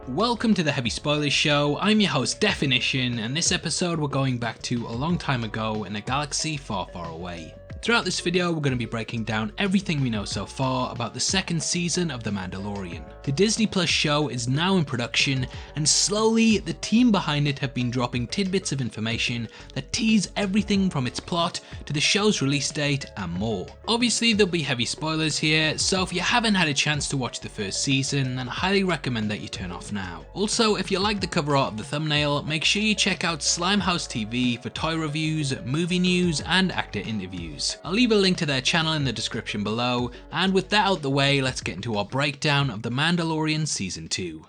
Welcome to the Heavy Spoilers Show. I'm your host Definition, and this episode we're going back to a long time ago in a galaxy far, far away. Throughout this video we're going to be breaking down everything we know so far about the second season of The Mandalorian. The Disney Plus show is now in production, and slowly the team behind it have been dropping tidbits of information that tease everything from its plot to the show's release date and more. Obviously there'll be heavy spoilers here, so if you haven't had a chance to watch the first season, then I highly recommend that you turn off now. Also, if you like the cover art of the thumbnail, make sure you check out SLIMEHOUSE TV for toy reviews, movie news and actor interviews. I'll leave a link to their channel in the description below, and with that out the way, let's get into our breakdown of The Mandalorian Season 2.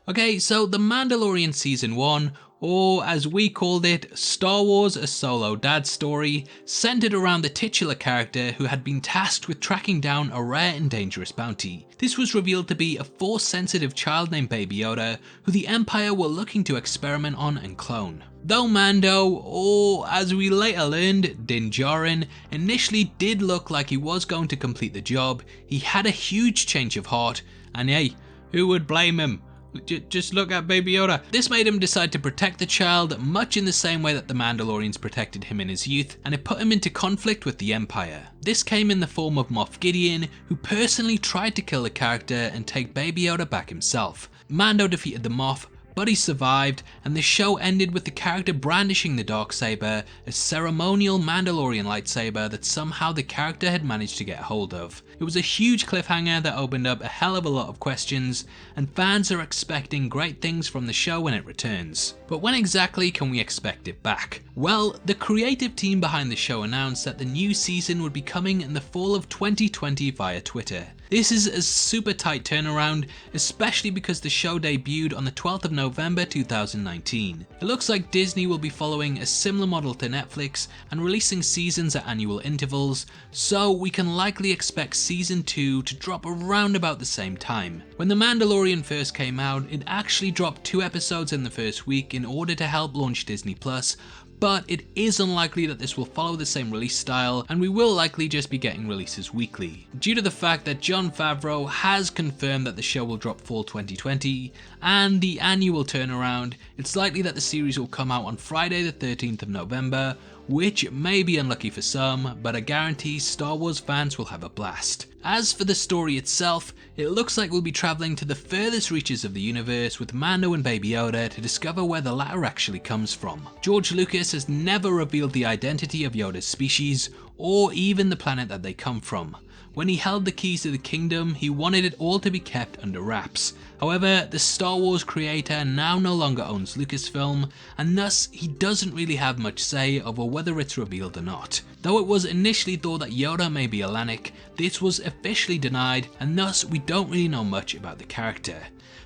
Okay, so The Mandalorian Season 1, or as we called it, Star Wars A Solo Dad Story, centered around the titular character who had been tasked with tracking down a rare and dangerous bounty. This was revealed to be a Force-sensitive child named Baby Yoda, who the Empire were looking to experiment on and clone. Though Mando, or as we later learned, Din Djarin, initially did look like he was going to complete the job, he had a huge change of heart, and hey, who would blame him? Just look at Baby Yoda. This made him decide to protect the child much in the same way that the Mandalorians protected him in his youth, and it put him into conflict with the Empire. This came in the form of Moff Gideon, who personally tried to kill the character and take Baby Yoda back himself. Mando defeated the Moff, but he survived, and the show ended with the character brandishing the Darksaber, a ceremonial Mandalorian lightsaber that somehow the character had managed to get hold of. It was a huge cliffhanger that opened up a hell of a lot of questions, and fans are expecting great things from the show when it returns. But when exactly can we expect it back? Well, the creative team behind the show announced that the new season would be coming in the fall of 2020 via Twitter. This is a super tight turnaround, especially because the show debuted on the 12th of November 2019. It looks like Disney will be following a similar model to Netflix and releasing seasons at annual intervals, so we can likely expect Season 2 to drop around about the same time. When The Mandalorian first came out, it actually dropped 2 episodes in the first week in order to help launch Disney Plus, but it is unlikely that this will follow the same release style, and we will likely just be getting releases weekly. Due to the fact that Jon Favreau has confirmed that the show will drop fall 2020, and the annual turnaround, it's likely that the series will come out on Friday the 13th of November, which may be unlucky for some, but I guarantee Star Wars fans will have a blast. As for the story itself, it looks like we'll be travelling to the furthest reaches of the universe with Mando and Baby Yoda to discover where the latter actually comes from. George Lucas has never revealed the identity of Yoda's species, or even the planet that they come from. When he held the keys to the kingdom, he wanted it all to be kept under wraps. However, the Star Wars creator now no longer owns Lucasfilm, and thus he doesn't really have much say over whether it's revealed or not. Though it was initially thought that Yoda may be Atlantic, this was officially denied, and thus we don't really know much about the character.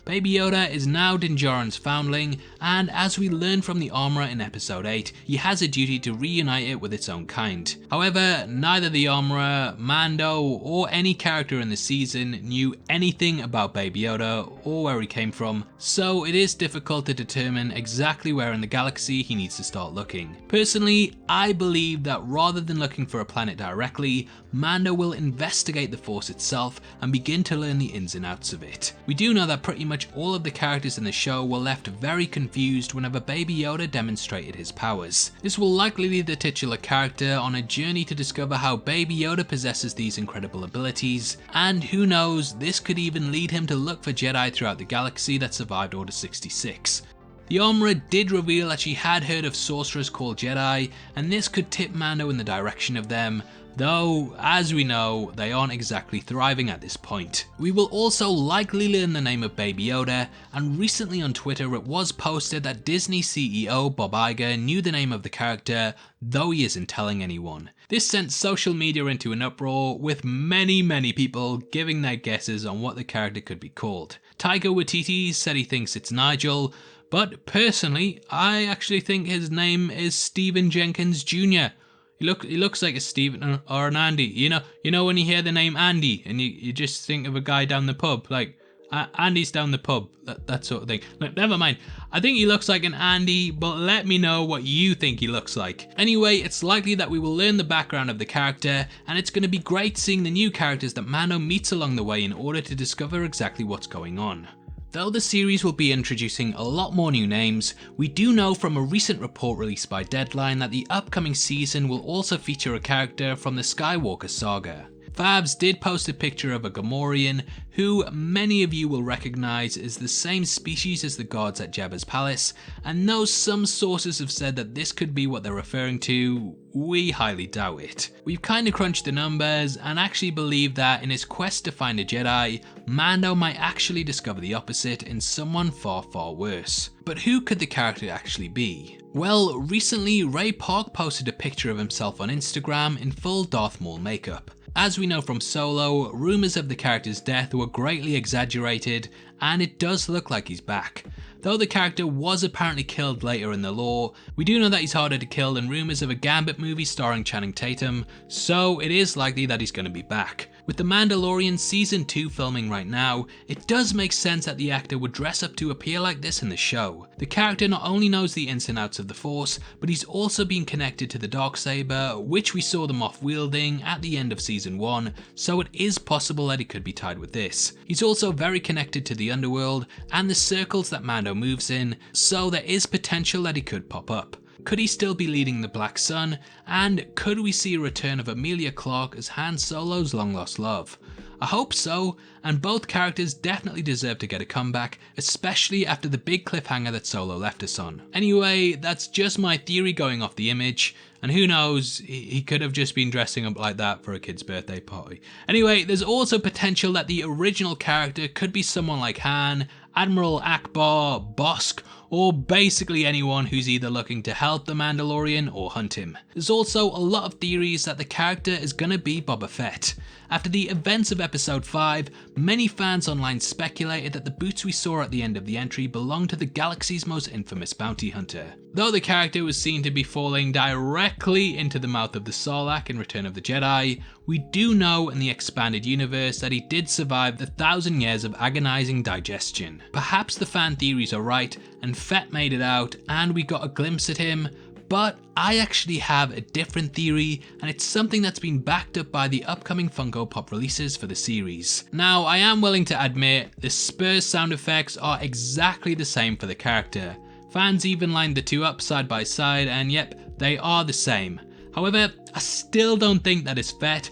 Baby Yoda is now Din Djarin's foundling, and as we learn from the armourer in episode 8, he has a duty to reunite it with its own kind. However, neither the armourer, Mando, or any character in the season knew anything about Baby Yoda or where he came from, so it is difficult to determine exactly where in the galaxy he needs to start looking. Personally, I believe that rather than looking for a planet directly, Mando will investigate the Force itself and begin to learn the ins and outs of it. We do know that pretty much all of the characters in the show were left very confused whenever Baby Yoda demonstrated his powers. This will likely lead the titular character on a journey to discover how Baby Yoda possesses these incredible abilities, and who knows, this could even lead him to look for Jedi throughout the galaxy that survived Order 66. The armourer did reveal that she had heard of sorcerers called Jedi, and this could tip Mando in the direction of them, though as we know, they aren't exactly thriving at this point. We will also likely learn the name of Baby Yoda, and recently on Twitter it was posted that Disney CEO Bob Iger knew the name of the character, though he isn't telling anyone. This sent social media into an uproar, with many people giving their guesses on what the character could be called. Taika Waititi said he thinks it's Nigel, but personally, I actually think his name is Stephen Jenkins Jr. He looks like a Stephen or an Andy. You know when you hear the name Andy and you just think of a guy down the pub. Like, Andy's down the pub, that sort of thing. No, never mind. I think he looks like an Andy, but let me know what you think he looks like. Anyway, it's likely that we will learn the background of the character, and it's going to be great seeing the new characters that Mando meets along the way in order to discover exactly what's going on. Though the series will be introducing a lot more new names, we do know from a recent report released by Deadline that the upcoming season will also feature a character from the Skywalker saga. Fabs did post a picture of a Gamorrean, who many of you will recognise is the same species as the guards at Jabba's palace, and though some sources have said that this could be what they're referring to, we highly doubt it. We've kinda crunched the numbers and actually believe that in his quest to find a Jedi, Mando might actually discover the opposite in someone far, far worse. But who could the character actually be? Well, recently Ray Park posted a picture of himself on Instagram in full Darth Maul makeup. As we know from Solo, rumours of the character's death were greatly exaggerated, and it does look like he's back. Though the character was apparently killed later in the lore, we do know that he's harder to kill than rumours of a Gambit movie starring Channing Tatum, so it is likely that he's going to be back. With the Mandalorian Season 2 filming right now, it does make sense that the actor would dress up to appear like this in the show. The character not only knows the ins and outs of the Force, but he's also been connected to the Darksaber, which we saw the Moff wielding at the end of Season 1, so it is possible that he could be tied with this. He's also very connected to the underworld and the circles that Mando moves in, so there is potential that he could pop up. Could he still be leading the Black Sun? And could we see a return of Emilia Clarke as Han Solo's long lost love? I hope so, and both characters definitely deserve to get a comeback, especially after the big cliffhanger that Solo left us on. Anyway, that's just my theory going off the image, and who knows, he could have just been dressing up like that for a kid's birthday party. Anyway, there's also potential that the original character could be someone like Han, Admiral Akbar, Bosk, or basically anyone who's either looking to help the Mandalorian or hunt him. There's also a lot of theories that the character is gonna be Boba Fett. After the events of episode 5, many fans online speculated that the boots we saw at the end of the entry belonged to the galaxy's most infamous bounty hunter. Though the character was seen to be falling directly into the mouth of the Sarlacc in Return of the Jedi, we do know in the expanded universe that he did survive the 1,000 years of agonizing digestion. Perhaps the fan theories are right and Fett made it out and we got a glimpse at him, but I actually have a different theory, and it's something that's been backed up by the upcoming Funko Pop releases for the series. Now, I am willing to admit the Spurs sound effects are exactly the same for the character. Fans even lined the two up side by side, and yep, they are the same. However, I still don't think that is Fett,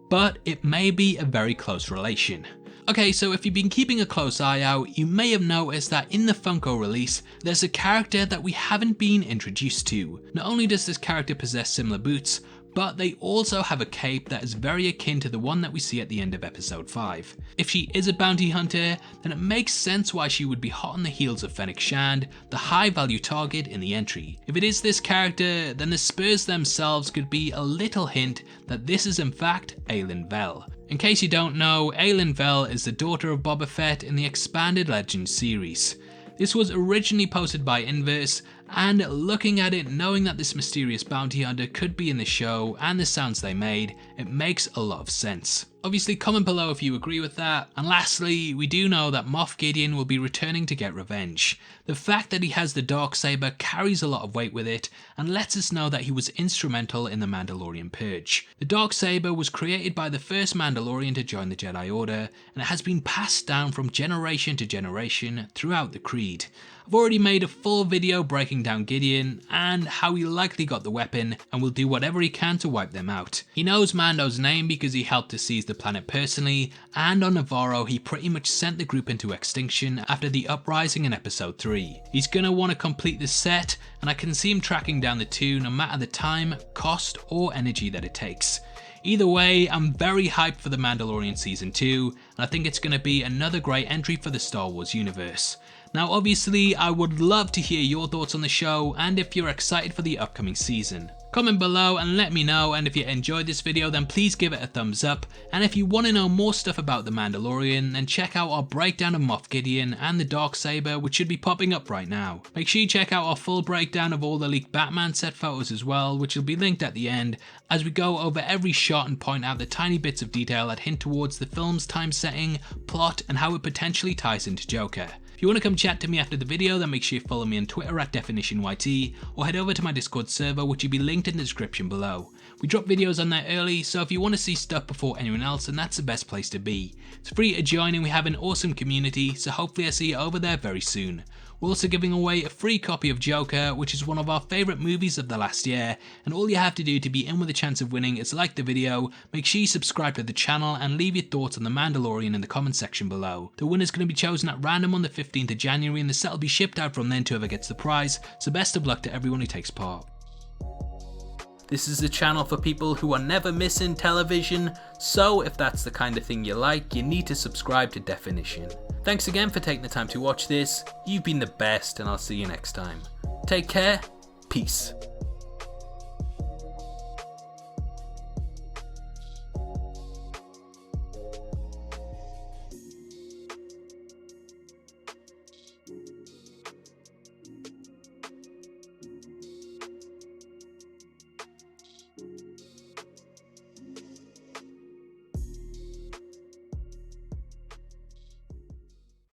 but it may be a very close relation. Okay, so if you've been keeping a close eye out, you may have noticed that in the Funko release, there's a character that we haven't been introduced to. Not only does this character possess similar boots, but they also have a cape that is very akin to the one that we see at the end of episode 5. If she is a bounty hunter, then it makes sense why she would be hot on the heels of Fennec Shand, the high value target in the entry. If it is this character, then the Spurs themselves could be a little hint that this is in fact Aelin Vel. In case you don't know, Aelin Vel is the daughter of Boba Fett in the Expanded Legends series. This was originally posted by Inverse, and looking at it, knowing that this mysterious bounty hunter could be in the show and the sounds they made, it makes a lot of sense. Obviously comment below if you agree with that. And lastly, we do know that Moff Gideon will be returning to get revenge. The fact that he has the Darksaber carries a lot of weight with it and lets us know that he was instrumental in the Mandalorian Purge. The Darksaber was created by the first Mandalorian to join the Jedi Order, and it has been passed down from generation to generation throughout the Creed. I've already made a full video breaking down Gideon and how he likely got the weapon and will do whatever he can to wipe them out. He knows Mando's name because he helped to seize the planet personally, and on Navarro he pretty much sent the group into extinction after the uprising in episode 3. He's gonna want to complete this set, and I can see him tracking down the two no matter the time, cost or energy that it takes. Either way, I'm very hyped for the Mandalorian Season 2, and I think it's going to be another great entry for the Star Wars universe. Now obviously, I would love to hear your thoughts on the show and if you're excited for the upcoming season. Comment below and let me know, and if you enjoyed this video then please give it a thumbs up, and if you want to know more stuff about the Mandalorian then check out our breakdown of Moff Gideon and the Darksaber, which should be popping up right now. Make sure you check out our full breakdown of all the leaked Batman set photos as well, which will be linked at the end, as we go over every shot and point out the tiny bits of detail that hint towards the film's time setting, plot and how it potentially ties into Joker. If you want to come chat to me after the video then make sure you follow me on Twitter at DefinitionYT, or head over to my Discord server, which will be linked in the description below. We drop videos on there early, so if you want to see stuff before anyone else then that's the best place to be. It's free to join and we have an awesome community, so hopefully I see you over there very soon. We're also giving away a free copy of Joker, which is one of our favourite movies of the last year, and all you have to do to be in with a chance of winning is like the video, make sure you subscribe to the channel and leave your thoughts on the Mandalorian in the comment section below. The winner's going to be chosen at random on the 15th of January and the set will be shipped out from then to whoever gets the prize, so best of luck to everyone who takes part. This is a channel for people who are never missing television, so if that's the kind of thing you like, you need to subscribe to Definition. Thanks again for taking the time to watch this, you've been the best and I'll see you next time. Take care, peace.